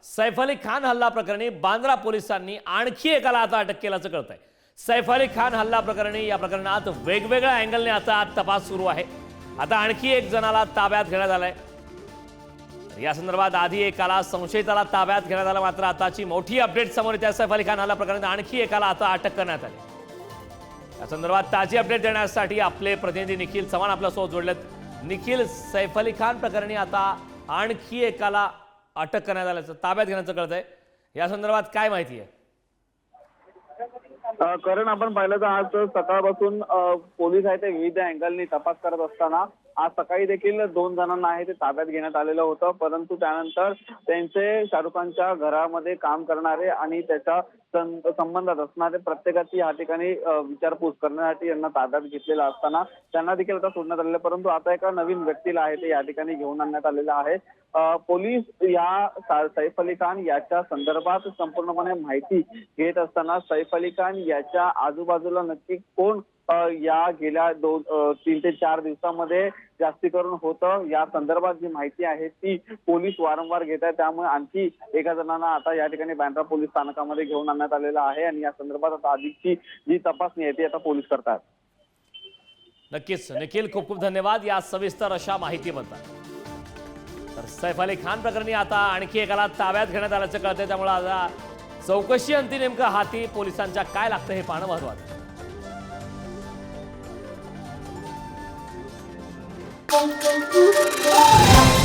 सैफ अली खान हल्ला प्रकरणी बांद्रा पोलिसांनी आणखी एकाला आता अटक केल्याचं कळतंय। सैफ अली खान हल्ला प्रकरणी या प्रकरणात वेगवेगळ्या अँगलने आता तपास सुरू आहे। आता आणखी एक जणाला ताब्यात घेण्यात आलंय। या संदर्भात आधी एकाला संशयिताला ताब्यात घेण्यात आलं, मात्र आताची मोठी अपडेट समोर येते। सैफ अली खान हल्ला प्रकरणी आणखी एकाला आता अटक करण्यात आली। या संदर्भात ताजी अपडेट देण्यासाठी आपले प्रतिनिधी निखिल चव्हाण आपल्यासोबत जोडलेत। निखिल, सैफ अली खान प्रकरणी आता आणखी एकाला अटक करण्यात आल्याचं, ताब्यात घेण्याचं कळतंय, या संदर्भात काय माहिती आहे? कारण आपण पाहिलं तर आज सकाळपासून पोलीस आहे ते विविध अँगलनी तपास करत असताना आज सकाळी देखील 2 जणांना आहे ते ताब्यात घेण्यात आलेलं होतं। परंतु त्यानंतर त्यांचे शाहरुख खानच्या घरामध्ये काम करणारे आणि त्याच्या संबंधात असणारे प्रत्येकाची या ठिकाणी विचारपूस करण्यासाठी यांना ताब्यात घेतलेला असताना त्यांना देखील आता सोडण्यात आलेलं, परंतु आता एका नवीन व्यक्तीला आहे ते या ठिकाणी घेऊन आणण्यात आलेलं आहे। पोलीस या सैफ अली खान याच्या संदर्भात संपूर्णपणे माहिती घेत असताना सैफ अली खान याच्या आजूबाजूला नक्की कोण या गेल्या 3 ते 4 दिवसामध्ये जास्ती करून होतं या संदर्भात जी माहिती आहे ती पोलीस वारंवार घेत आहेत। त्यामुळे आणखी एका जणांना आता या ठिकाणी बांद्रा पोलीस स्थानकामध्ये घेऊन आणण्यात आलेलं आहे आणि या संदर्भात आता अधिकची जी तपासणी आहे ती आता पोलीस करतात। नक्कीच निखिल, खूप खूप धन्यवाद या सविस्तर अशा माहितीबद्दल। तर सैफ अली खान प्रकरणी आता आणखी एकाला ताब्यात घेण्यात आल्याचं कळतंय, त्यामुळे आता चौकशी अंती नेमकं हाती पोलिसांच्या काय लागतं हे पाहणं महत्त्वाचं आहे। Thank you.